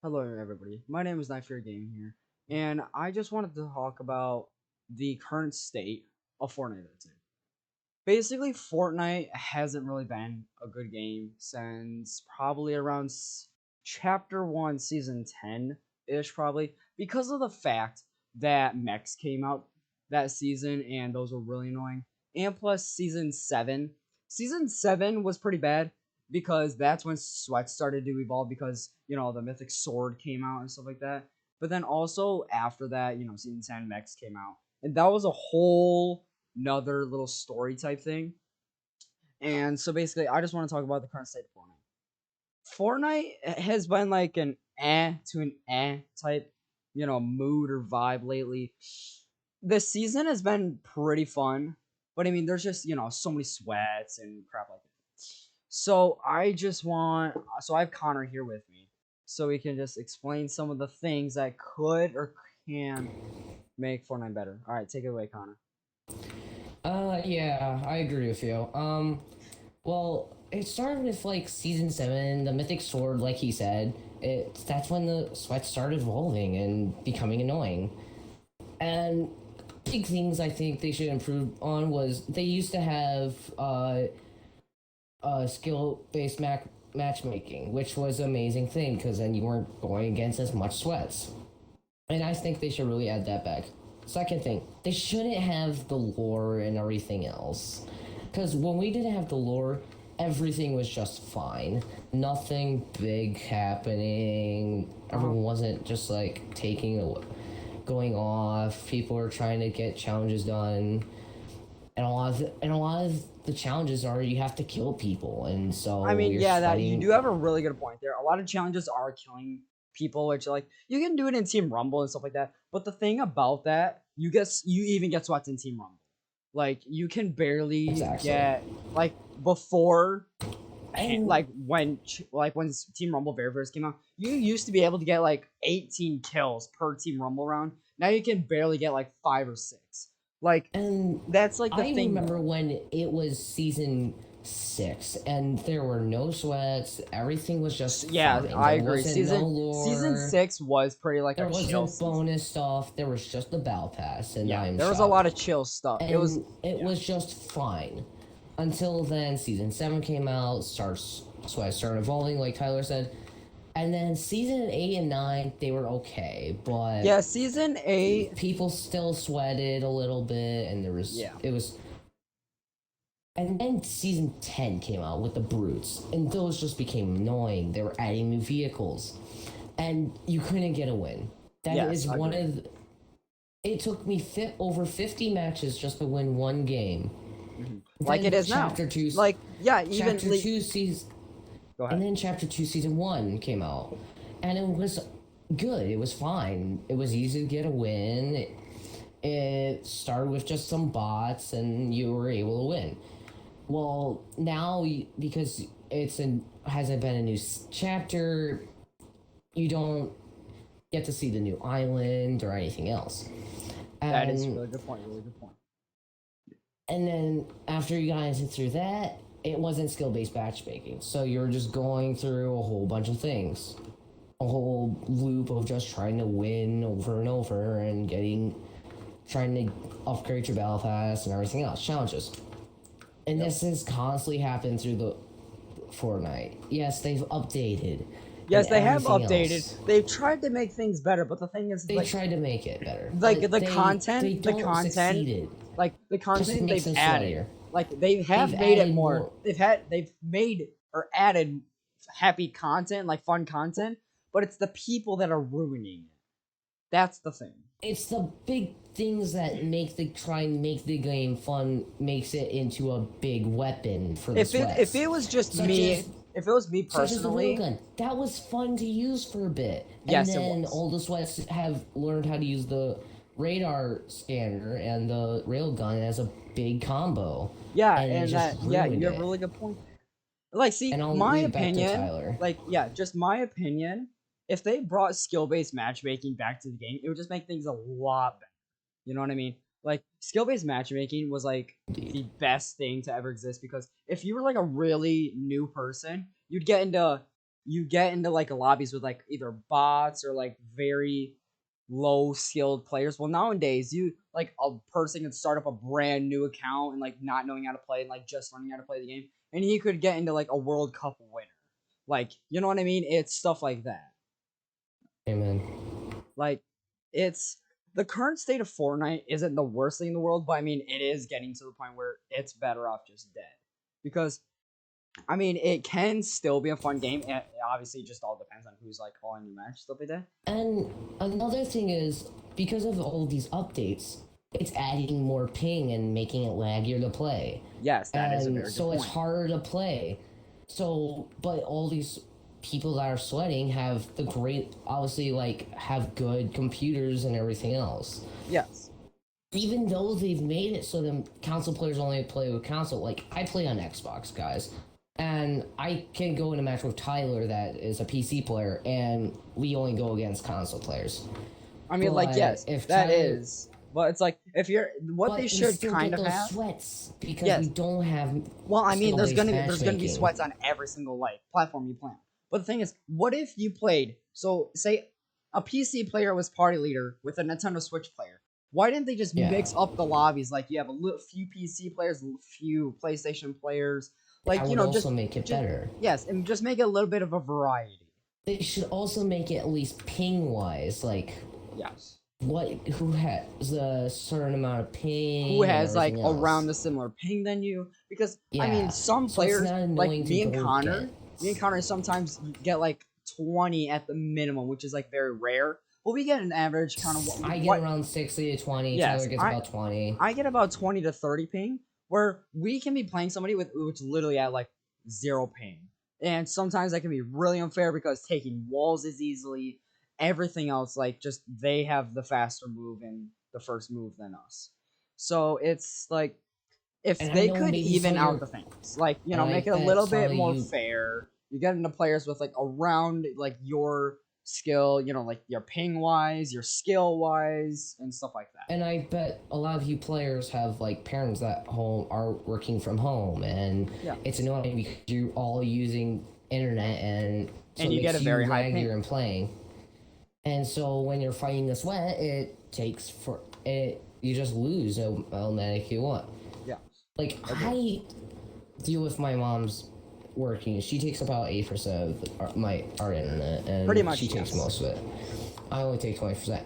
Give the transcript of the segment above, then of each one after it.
Hello, everybody. My name is Knife Fear Game here, and I just wanted to talk about the current state of Fortnite. That's it. Basically, Fortnite hasn't really been a good game since probably around Chapter 1, Season 10 ish, probably, because of the fact that mechs came out that season, and those were really annoying. And plus, Season 7. Season 7 was pretty bad because that's when sweat started to evolve because, the mythic sword came out and stuff like that. But then also after that, Season 10 mechs came out. And that was a whole another little story type thing. And so basically, I just want to talk about the current state of Fortnite. Fortnite has been like an to an type, mood or vibe lately. This season has been pretty fun, but I mean, there's just so many sweats and crap like that. So I have Connor here with me, so we can just explain some of the things that could or can make Fortnite better. All right, take it away, Connor. Yeah, I agree with you. Well, it started with like season 7, the Mythic Sword, like he said. That's when the sweat started evolving and becoming annoying. And big things I think they should improve on was they used to have skill based matchmaking, which was an amazing thing because then you weren't going against as much sweats. And I think they should really add that back. Second thing, they shouldn't have the lore and everything else. Because when we didn't have the lore, everything was just fine. Nothing big happening. Everyone wasn't just like going off. People were trying to get challenges done. And a lot of the challenges are you have to kill people, and so I mean, you're yeah, that you fighting. do have a really good point there. A lot of challenges are killing people, which like you can do it in Team Rumble and stuff like that. But the thing about that, you even get swept in Team Rumble. Like you can barely Exactly. get like before And when Team Rumble very first came out, you used to be able to get like 18 kills per Team Rumble round. Now you can barely get like 5 or 6. Like And that's like the I thing remember though. when it was season 6 and there were no sweats, everything was just Yeah, fine. I There agree. wasn't no Season lore, 6 was pretty like a there chill wasn't season. bonus stuff, there was just the battle pass, and Yeah, I'm there was a lot of shocked. chill stuff. It was And it yeah. was just fine. Until then, season 7 came out, so I started evolving, like Tyler said. And then season 8 and 9, they were okay, but Yeah, season 8. people still sweated a little bit, and Yeah. it was. And then season 10 came out with the brutes, and those just became annoying. They were adding new vehicles, and you couldn't get a win. That Yes, is I one agree. of. It took me over 50 matches just to win one game. Like it Then is now. Like yeah, even chapter 2 season, go and ahead. then chapter 2 season 1 came out, and it was good. It was fine. It was easy to get a win. It started with just some bots, and you were able to win. Well, now because hasn't been a new chapter, you don't get to see the new island or anything else. That is a And really good point. Really good point. then after you guys went through that, it wasn't skill based matchmaking. So you're just going through a whole bunch of things, a whole loop of just trying to win over and over and trying to upgrade your battle pass and everything else, challenges. And Yep. this has constantly happened through the Fortnite. Yes, they've updated and Yes, they have everything updated. else. They've tried to make things better, but the thing is, They tried to make it better, like but they the don't content, succeeded. the Just content makes they've them added, sweatier. like they They've have made it added more. more. They've made or added happy content, like fun content, but it's the people that are ruining it. That's the thing. It's the big things that try and make the game fun makes it into a big weapon for the If sweats, it was just such me, as if it was me such as the personally, railgun. That was fun to use for a bit, and yes, it then was. all the sweats have learned how to use the radar scanner and the railgun as a big combo, Yeah, and it and just that yeah, ruined you have a it. really good point there. Like, see, And I'll my leave it back to opinion, Tyler. just my opinion. If they brought skill-based matchmaking back to the game, it would just make things a lot better. You know what I mean? Like skill-based matchmaking was like Indeed. the best thing to ever exist because if you were like a really new person, you'd get into you get into like lobbies with like either bots or like very low skilled players. Well, nowadays you like a person can start up a brand new account and like not knowing how to play and like just learning how to play the game, and he could get into like a World Cup winner. Like, you know what I mean? It's stuff like that. Amen. Like, it's the current state of Fortnite isn't the worst thing in the world, but I mean, it is getting to the point where it's better off just dead. Because I mean, it can still be a fun game. And obviously, it just all depends on who's like calling your match stuff like that. And another thing is, because of all these updates, it's adding more ping and making it laggier to play. Yes, that is a And very good so it's point. harder to play. So, but all these people that are sweating have the great, obviously, like, have good computers and everything else. Yes. Even though they've made it so that console players only play with console, like, I play on Xbox, guys. And I can go in a match with Tyler that is a PC player, and we only go against console players. I mean, like, But yes, if that Tyler, is. But it's like if you're what but they we should still kind get of those have. sweats because we Yes. don't have Well, I mean, there's skill-based gonna be matchmaking. sweats on every single like platform you play on. But the thing is, what if you played? So, say a PC player was party leader with a Nintendo Switch player. Why didn't they just Yeah. mix up the lobbies? Like you have few PC players, few PlayStation players. Like That you would know, also make it just better. yes, and just make it a little bit of a variety. They should also make it at least ping-wise, like Yes. who has a certain amount of ping Who and has like everything else. around a similar ping than you? Because I mean, Yeah. some So it's players not like annoying to me and go Connor, against. sometimes get like 20 at the minimum, which is like very rare. But we get an average kind of I get what around 60 to 20. yes, Tyler gets about 20. I get about 20 to 30 ping, where we can be playing somebody with which literally at like zero ping. And sometimes that can be really unfair because taking walls is easily everything else, like just they have the faster move and the first move than us. So it's like if And I they know could maybe even some of out your, the things, like you and know, I make it a bet little some bit of more you, fair. You get into players with like around like your skill, you know, like your ping wise, your skill wise, and stuff like that. and I bet a lot of you players have like parents that home are working from home, and Yeah. it's annoying because you're all using internet, and so And it you get makes a you very high ping. laggier in playing. And so when you're fighting the sweat, it takes for it. You just lose no matter if you want. Yeah. Like I deal with my mom's working. She takes about 8% of our internet, and Pretty much, she takes yes. most of it. I only take 20%.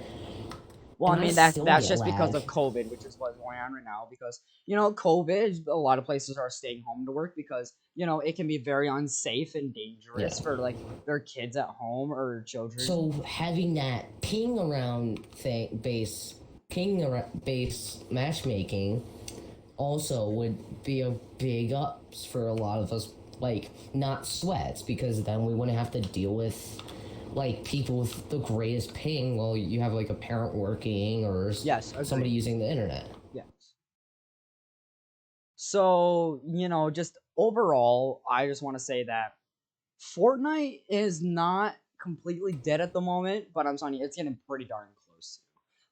Well, And I mean I still that's get just because lag. of COVID, which is what's going on right now. Because you know, COVID, a lot of places are staying home to work because you know it can be very unsafe and dangerous Yeah. for like their kids at home or children. So having that ping around base matchmaking also would be a big ups for a lot of us, like not sweats, because then we wouldn't have to deal with like people with the greatest ping while you have like a parent working or Yes, somebody agreed. using the internet. Yes. So, you know, just overall, I just want to say that Fortnite is not completely dead at the moment, but I'm telling you, it's getting pretty darn close.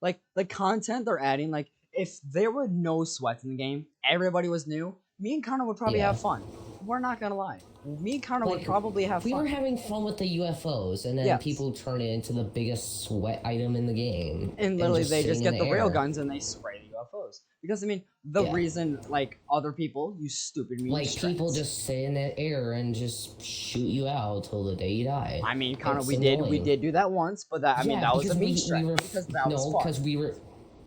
Like, the content they're adding, like, if there were no sweats in the game, everybody was new, me and Connor would probably Yeah. have fun. We're not gonna lie. Me and Connor would Like, probably have we fun. were having fun with the UFOs, and then Yes. people turn it into the biggest sweat item in the game. And literally, they just sitting in get the rail air. guns and they spray the UFOs. Because, I mean, the Yeah. reason, like, other people use stupid mean Like, strats. people just sit in the air and just shoot you out till the day you die. I mean, Connor, It's we annoying. did do that once, but that I mean that was a because mean we strat were because that was no, fun.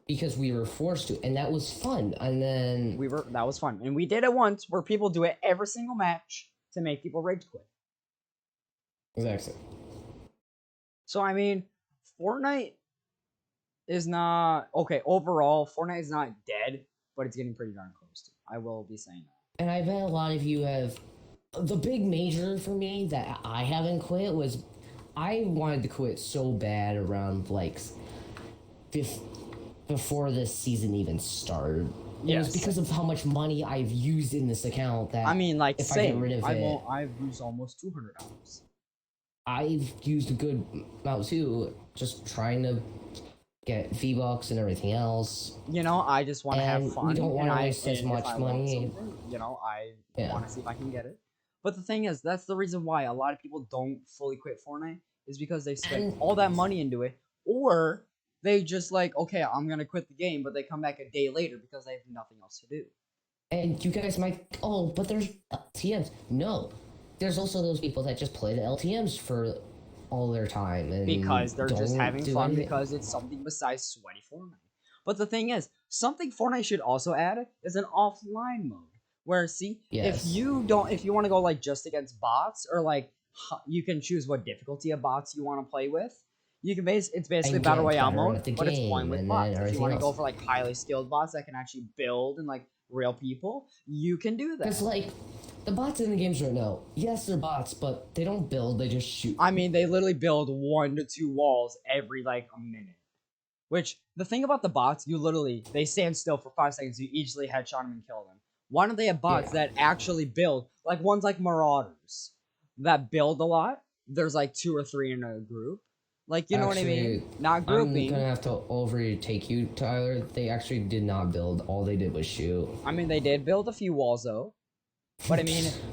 because we were forced to, and that was fun. And then That was fun, and we did it once where people do it every single match to make people rage quit. exactly. So I mean, Fortnite is not okay overall. Fortnite is not dead, but it's getting pretty darn close to. I will be saying that. And I bet a lot of you have. The big major for me that I haven't quit was I wanted to quit so bad around like before this season even started. It was Yes. because of how much money I've used in this account that I mean, like, if I get same. rid of it, I've used almost $200. I've used a good amount too, just trying to get V-Bucks and everything else. You know, I just want to have And fun. we don't and wanna I- waste as and if much I want money. something, you know, I Yeah. want to see if I can get it. But the thing is, that's the reason why a lot of people don't fully quit Fortnite is because they spent And all that money into it, or they just like, okay, I'm gonna quit the game, but they come back a day later because they have nothing else to do. and you guys might, oh, but there's LTMs. No, there's also those people that just play the LTMs for all their time and Because they're just don't having do fun anything. because it's something besides sweaty Fortnite. But the thing is, something Fortnite should also add is an offline mode. Where see, Yes, if you want to go like just against bots or like you can choose what difficulty of bots you want to play with. You can it's basically and battle get royale better mode, at the but it's playing game with and then bots. If you everything want to go else. for like highly skilled bots that can actually build and like real people, you can do Because that. like the bots in the games right now, yes, they're bots, but they don't build; they just shoot. I mean, they literally build 1 to 2 walls every like a minute. Which the thing about the bots, you literally they stand still for 5 seconds. You easily headshot them and kill them. Why don't they have bots Yeah, that actually build like ones like Marauders that build a lot? There's like 2 or 3 in a group. Like you know what I mean? actually, Not I'm gonna grouping. have to overtake you, Tyler. They actually did not build; all they did was shoot. I mean, they did build a few walls though. But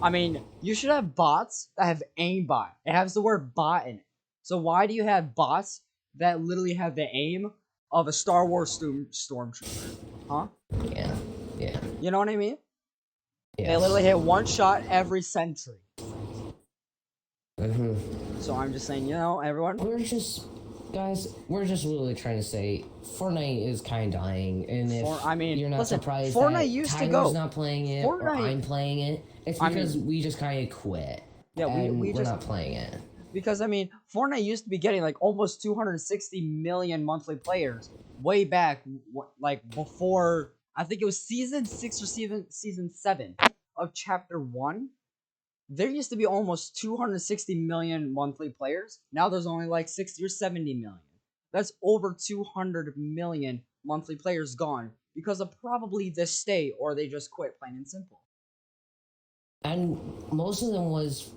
I mean, you should have bots that have aimbot. It has the word bot in it. So why do you have bots that literally have the aim of a Star Wars stormtrooper? Huh? Yeah, yeah, You know what I mean? They yes. literally hit one shot every century. Hmm. So I'm just saying, everyone. We're just, guys, we're just really trying to say Fortnite is kind of dying, and if I mean, you're not listen, surprised Fortnite that used to Tyler's go. not playing it or Fortnite. I'm playing it, it's I because mean, we just kind of quit yeah, we and we're just not playing it. because I mean, Fortnite used to be getting like almost 260 million monthly players way back, like before. I think it was season 6 or season 7 of Chapter 1. There used to be almost 260 million monthly players. Now there's only like 60 or 70 million. That's over 200 million monthly players gone because of probably this state or they just quit, plain and simple. And most of them was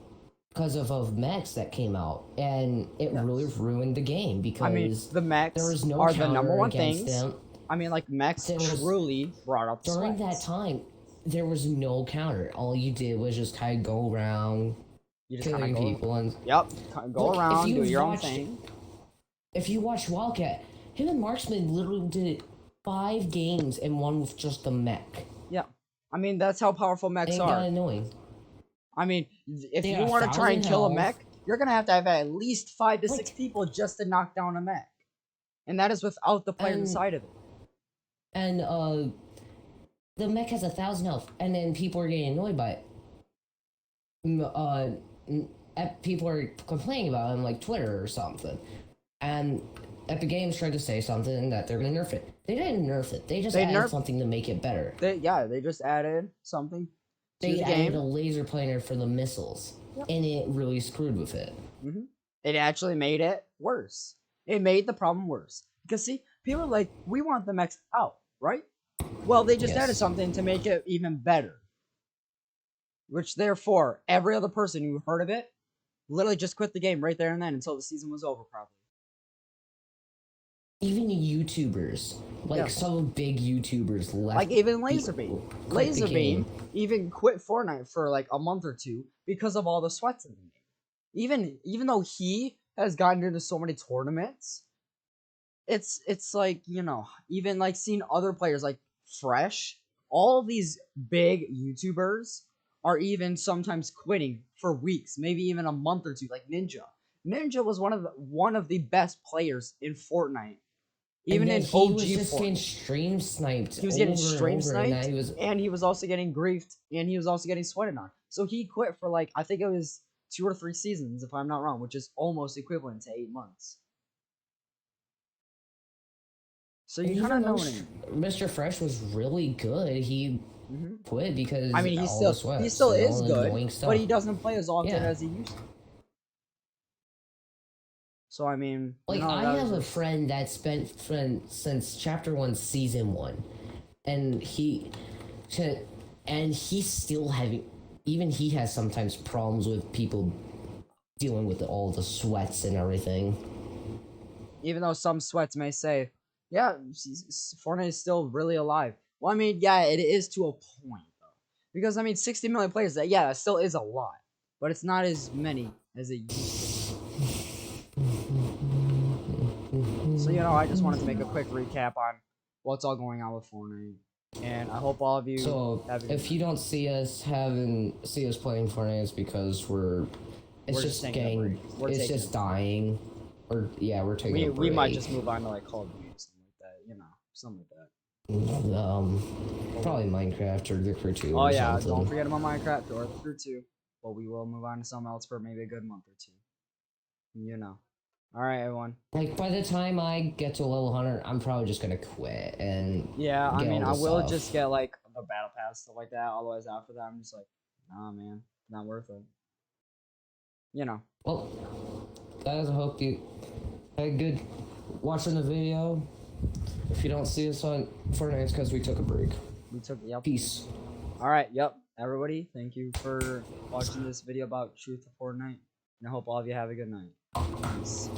because of mechs that came out, and it really Yes. ruined the game I mean, because the there mechs was no are the number counter one against things. them. I mean, like, mechs There was truly brought out the during that sweats. time there was no counter. All you did was just kind of go around You just kind of killing go, people and yep, go like around, do your own thing. if you watched Wildcat, him and Marksman literally did 5 games and won with just the mech. Yeah. I mean, that's how powerful And mechs it got are. annoying. I mean, if They you got want to try and 1,000 kill a health. mech, you're going to have at least 5 to 6 Like people just to knock down a mech. And that is without the player and inside of it. and the mech has 1,000 health, and then people are getting annoyed by it. People are complaining about it on like Twitter or something, and Epic Games tried to say something that they're gonna nerf it. They didn't nerf it. They just They added nerfed. something to make it better. They just added something to They the added a game. laser pointer for the missiles, Yep. and it really screwed with it. It actually made it worse. It made the problem worse. Because, see, people are like, we want the mechs out, right? Well, they just added Yes. something to make it even better. Which, therefore, every other person who heard of it literally just quit the game right there and then until the season was over, probably. Even YouTubers, like Yeah. some big YouTubers, Like left. even The, Laserbeam. quit the Laserbeam game. even quit Fortnite for like a month or two because of all the sweats in the game. Even though he has gotten into so many tournaments, it's like, even like seeing other players like Fresh, all these big YouTubers are even sometimes quitting for weeks, maybe even a month or two, like Ninja. Ninja was one of the best players in Fortnite, And even then in he was OG just getting Fortnite. stream sniped He was getting over and stream over, and sniped, that he was. and he was also getting griefed, and he was also getting sweated on. So he quit for like I think it was 2 or 3 seasons, if I'm not wrong, which is almost equivalent to 8 months. So And you kind of even know though what I mean. Mr. Fresh was really good, he hmm quit I because mean, all the he sweats still and is all the good, annoying but stuff. he doesn't play as often Yeah. as he used to. So I mean, Like I that was have a just friend that's been friend since Chapter 1, Season 1, and he's still having. Even he has sometimes problems with people dealing with all the sweats and everything. even though some sweats may say, yeah, Fortnite is still really alive. Well, I mean, yeah, it is to a point though, Because I mean, 60 million players. Yeah, that still is a lot, but it's not as many as it used to be. So I just wanted to make a quick recap on what's all going on with Fortnite, and I hope all of you So have. if you don't see us playing Fortnite, it's because We're it's just just taking a getting break. We're it's taking just a break. dying. We're taking a break. We might just move on to like Call of Duty or something like that. Something like that. Probably Minecraft or The Crew 2 Oh or yeah, something. don't forget about Minecraft or the Crew 2. But we will move on to something else for maybe a good month or two. All right, everyone. Like by the time I get to level 100, I'm probably just gonna quit and Yeah, I get mean, all I the will stuff. just get like the battle pass stuff like that. Otherwise, after that, I'm just like, nah, man, not worth it. Well, guys, I hope you had good watching the video. If you don't see us on Fortnite, it's because we took a break. Yep. Peace. All right, yep. Everybody, thank you for watching this video about Truth of Fortnite, and I hope all of you have a good night. Peace.